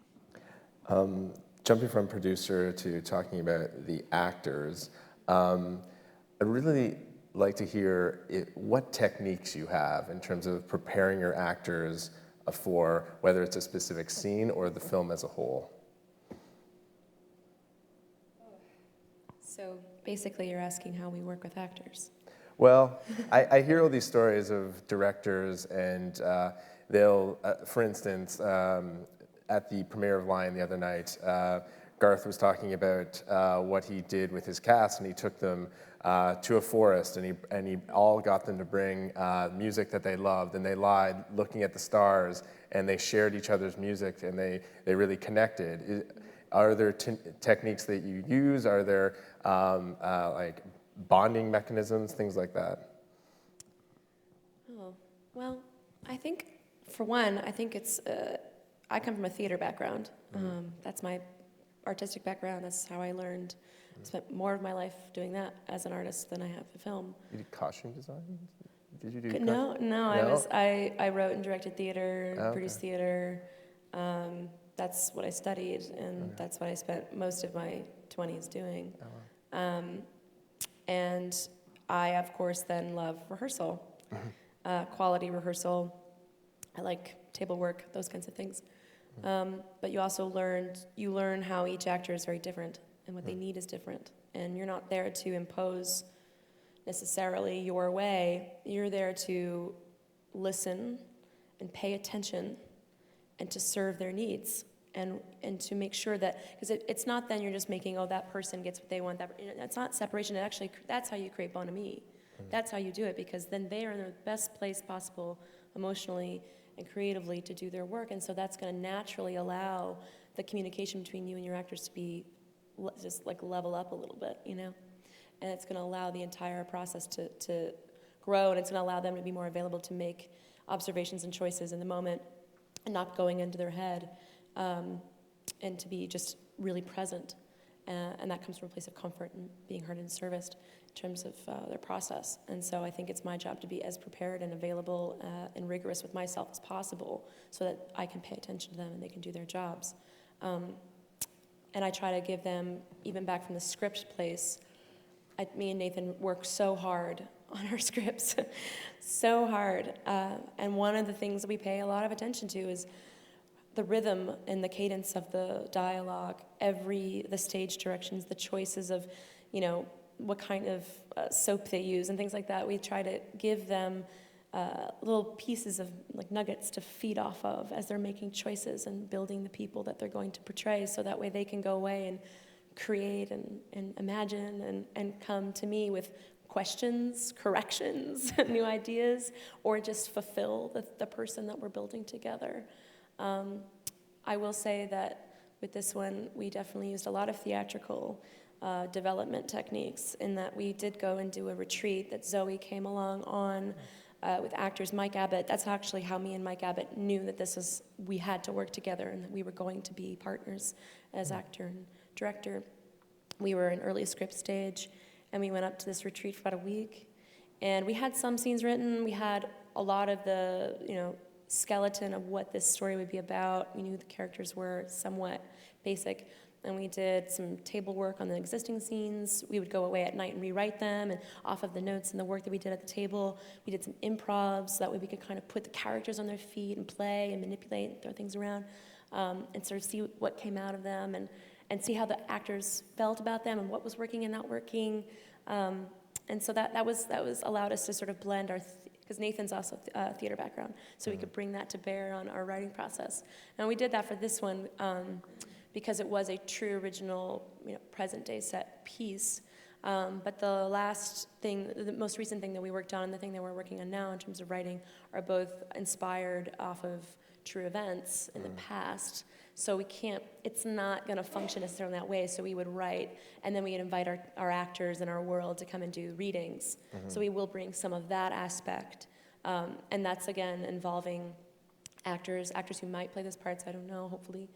Jumping from producer to talking about the actors, I'd really like to hear what techniques you have in terms of preparing your actors for whether it's a specific scene or the film as a whole. So basically you're asking how we work with actors. Well, I hear all these stories of directors, and they'll, for instance, at the premiere of Lion the other night, Garth was talking about what he did with his cast, and he took them to a forest, and he all got them to bring music that they loved, and they lied looking at the stars, and they shared each other's music, and they really connected. Are there techniques that you use? Are there like bonding mechanisms, things like that? Oh, well, I think, for one, it's, I come from a theater background. That's my artistic background. That's how I learned. I spent more of my life doing that as an artist than I have the film. You did costume design? Did you do No. I wrote and directed theater, produced theater. That's what I studied, and that's what I spent most of my 20s doing. And I, of course, then love rehearsal, quality rehearsal. I like table work, those kinds of things. But you also learn how each actor is very different, and what they need is different. And you're not there to impose necessarily your way. You're there to listen and pay attention and to serve their needs, and to make sure that, because it's not then you're just making, that person gets what they want. That's not separation. That's how you create bonhomie. That's how you do it, because then they are in the best place possible emotionally and creatively to do their work, and so that's going to naturally allow the communication between you and your actors to be just like level up a little bit, and it's going to allow the entire process to grow, and it's going to allow them to be more available to make observations and choices in the moment and not going into their head, and to be just really present. And that comes from a place of comfort and being heard and serviced in terms of their process. And so I think it's my job to be as prepared and available and rigorous with myself as possible so that I can pay attention to them and they can do their jobs. And I try to give them, even back from the script place, me and Nathan work so hard on our scripts, so hard. And one of the things that we pay a lot of attention to is the rhythm and the cadence of the dialogue, the stage directions, the choices of, what kind of soap they use and things like that. We try to give them little pieces of nuggets to feed off of as they're making choices and building the people that they're going to portray, so that way they can go away and create and imagine and come to me with questions, corrections, new ideas, or just fulfill the person that we're building together. I will say that with this one, we definitely used a lot of theatrical development techniques, in that we did go and do a retreat that Zoe came along on with actors. Mike Abbott, that's actually how me and Mike Abbott knew that we had to work together and that we were going to be partners as actor and director. We were in early script stage, and we went up to this retreat for about a week, and we had some scenes written. We had a lot of the, skeleton of what this story would be about. We knew the characters were somewhat basic, and we did some table work on the existing scenes. We would go away at night and rewrite them, and off of the notes and the work that we did at the table, we did some improv, so that way we could kind of put the characters on their feet and play and manipulate and throw things around, and sort of see what came out of them, and see how the actors felt about them and what was working and not working. And so that was allowed us to sort of blend our, because Nathan's also a theater background, so we could bring that to bear on our writing process. And we did that for this one because it was a true original, present day set piece. But the most recent thing that we worked on, and the thing that we're working on now in terms of writing, are both inspired off of true events in the past. So it's not going to function necessarily that way. So we would write, and then we'd invite our actors in our world to come and do readings. So we will bring some of that aspect. And that's, again, involving actors who might play those parts, I don't know, hopefully,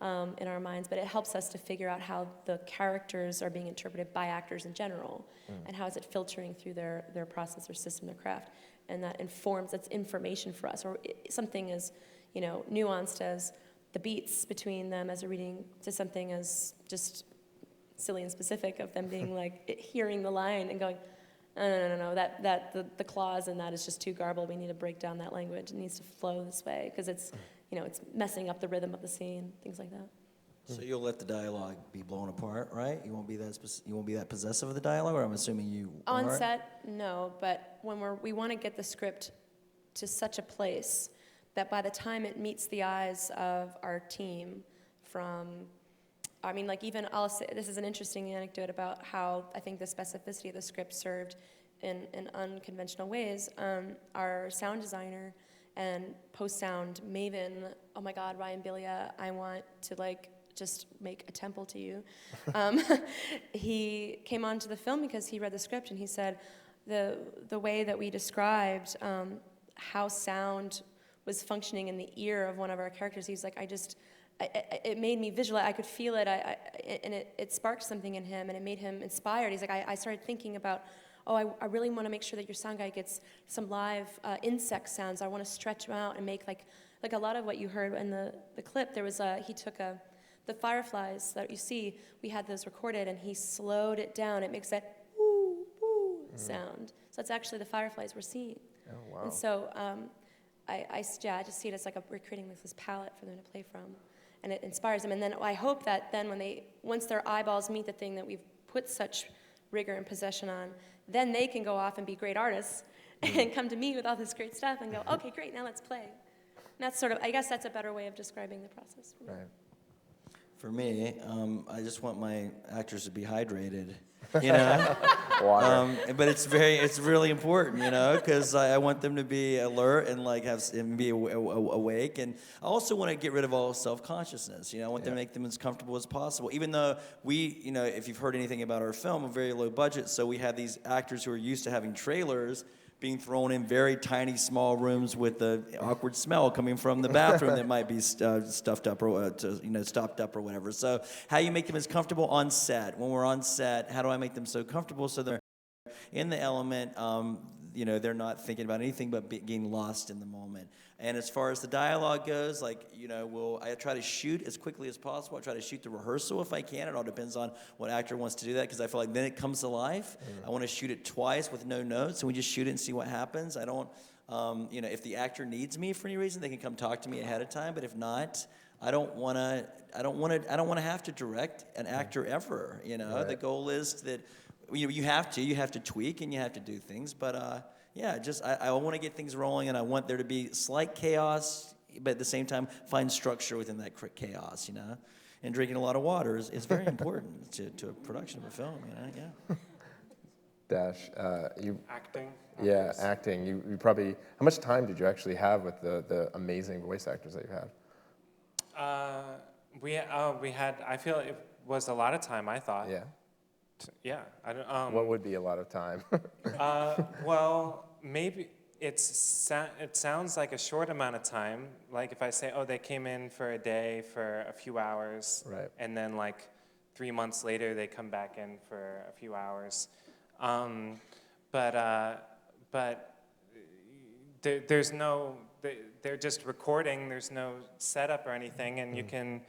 in our minds. But it helps us to figure out how the characters are being interpreted by actors in general, and how is it filtering through their process, their system, their craft. And that's information for us. Or something as, nuanced as the beats between them as a reading, to something as just silly and specific of them being hearing the line and going, no, the clause in that is just too garbled. We need to break down that language. It needs to flow this way, because it's, it's messing up the rhythm of the scene, things like that. So you'll let the dialogue be blown apart, right? You won't be that possessive of the dialogue, or I'm assuming you on are? set, no, but when we want to get the script to such a place that by the time it meets the eyes of our team, even I'll say, this is an interesting anecdote about how I think the specificity of the script served in unconventional ways. Our sound designer and post-sound maven, oh my God, Ryan Bilia, I want to just make a temple to you. He came onto the film because he read the script, and he said the way that we described how sound was functioning in the ear of one of our characters, he's like, it made me visualize, I could feel it, and it sparked something in him, and it made him inspired. He's like, I started thinking about, I really want to make sure that your sound guy gets some live insect sounds. I want to stretch them out and make like a lot of what you heard in the clip. There was he took the fireflies that you see, we had those recorded, and he slowed it down. It makes that woo, woo sound. So that's actually the fireflies we're seeing. Oh, wow. And so I just see it as we're creating this palette for them to play from, and it inspires them. And then I hope that then once their eyeballs meet the thing that we've put such rigor and possession on, then they can go off and be great artists and come to me with all this great stuff and go, okay, great, now let's play. And that's I guess that's a better way of describing the process. Right. For me, I just want my actors to be hydrated, you know? Water. But it's really important, you know, because I want them to be alert and like and be awake. And I also want to get rid of all self-consciousness, you know? I want them to make them as comfortable as possible. Even though we, you know, if you've heard anything about our film, a very low budget, so we have these actors who are used to having trailers being thrown in very tiny, small rooms with the awkward smell coming from the bathroom that might be stuffed up or stopped up or whatever. So how you make them as comfortable on set? When we're on set, how do I make them so comfortable so they're in the element? You know, they're not thinking about anything but getting lost in the moment. And as far as the dialogue goes, like, you know, I try to shoot as quickly as possible. I try to shoot the rehearsal if I can. It all depends on what actor wants to do that, because I feel like then it comes to life. I want to shoot it twice with no notes, and we just shoot it and see what happens. I don't, you know, if the actor needs me for any reason, they can come talk to me ahead of time. But if not, I don't want to have to direct an actor ever. You know, the goal is that you have to tweak and you have to do things, but yeah, just I want to get things rolling, and I want there to be slight chaos, but at the same time find structure within that chaos, you know. And drinking a lot of water is very important to a production of a film, you know. Yeah. Dash, you. Acting. Yeah, acting. You probably. How much time did you actually have with the amazing voice actors that you had? We had. I feel it was a lot of time. I thought. Yeah. Yeah. I don't. What would be a lot of time? Well, maybe it sounds like a short amount of time. Like if I say, oh, they came in for a day for a few hours, Right. and then like 3 months later they come back in for a few hours. But there's no. They're just recording. There's no setup or anything, and you can.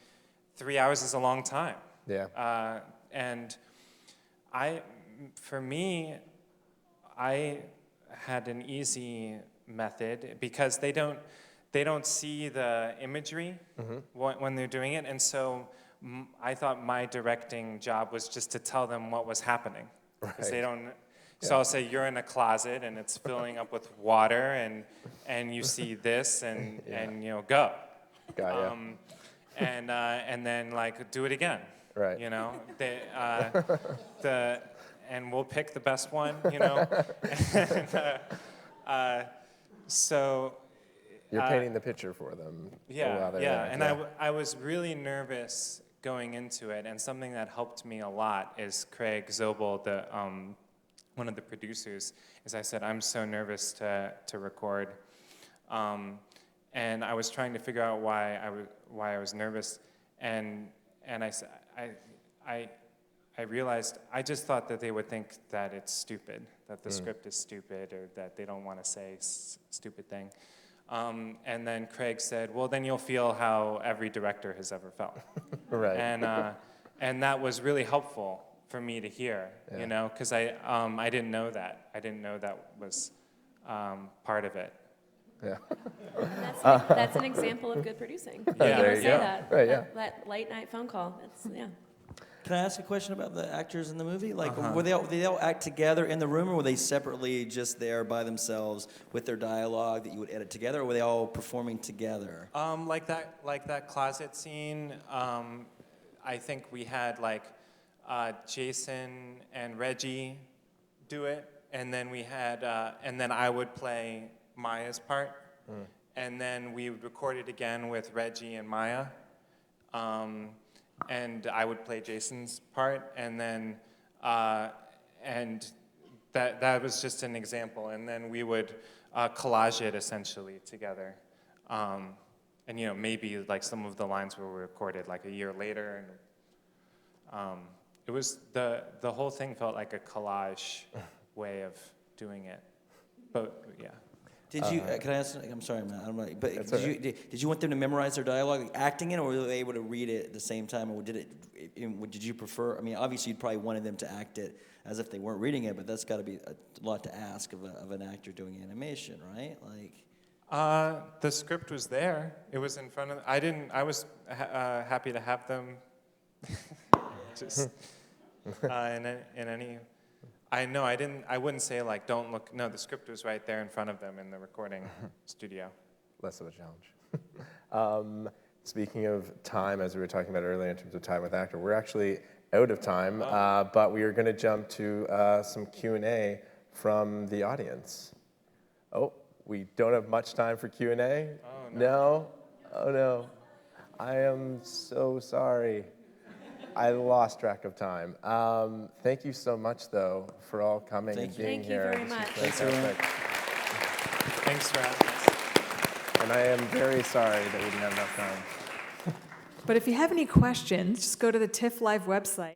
3 hours is a long time. Yeah. And for me, I had an easy method because they don't see the imagery when they're doing it, and so I thought my directing job was just to tell them what was happening, because they don't. So I'll say you're in a closet and it's filling up with water, and you see this, and you know, go. Got And then like do it again. Right. You know, and we'll pick the best one. You know, so. You're painting the picture for them. Yeah. And I was really nervous going into it, and something that helped me a lot is Craig Zobel, one of the producers. Is I said I'm so nervous to record, and I was trying to figure out why I was nervous, and I realized I just thought that they would think that it's stupid, that the script is stupid, or that they don't want to say stupid thing. And then Craig said, well, then you'll feel how every director has ever felt. Right. And that was really helpful for me to hear, you know, because I didn't know that. I didn't know that was part of it. Yeah. That's an example of good producing. Yeah, there You you say go. that. Right, yeah. That late night phone call. Yeah. Can I ask a question about the actors in the movie? Like, did they all act together in the room, or were they separately just there by themselves with their dialogue that you would edit together, or were they all performing together? Like that closet scene. I think we had like Jason and Reggie do it, and then we had, and then I would play Maya's part, and then we would record it again with Reggie and Maya. And I would play Jason's part, and then, and that was just an example, and then we would collage it essentially together, and you know, maybe like some of the lines were recorded like a year later, and it was the whole thing felt like a collage way of doing it, but yeah. Did you? Can I ask? I'm sorry, man. I'm like, but That's did you want them to memorize their dialogue, like acting it, or were they able to read it at the same time, or did you prefer? I mean, obviously, you'd probably wanted them to act it as if they weren't reading it, but that's got to be a lot to ask of an actor doing animation, right? Like, The script was there. It was in front of. I was happy to have them. Just in any. I wouldn't say like don't look. No, the script was right there in front of them in the recording studio. Less of a challenge. Speaking of time, as we were talking about earlier in terms of time with actor, we're actually out of time, but we are going to jump to some Q&A from the audience. Oh, we don't have much time for Q&A? Oh, no. No? Oh, no. I am so sorry. I lost track of time. Thank you so much, though, for all coming and being Thank you here. very This is much. Thanks, everyone. fantastic. Thanks for having us. And I am very sorry that we didn't have enough time. But if you have any questions, just go to the TIFF Live website.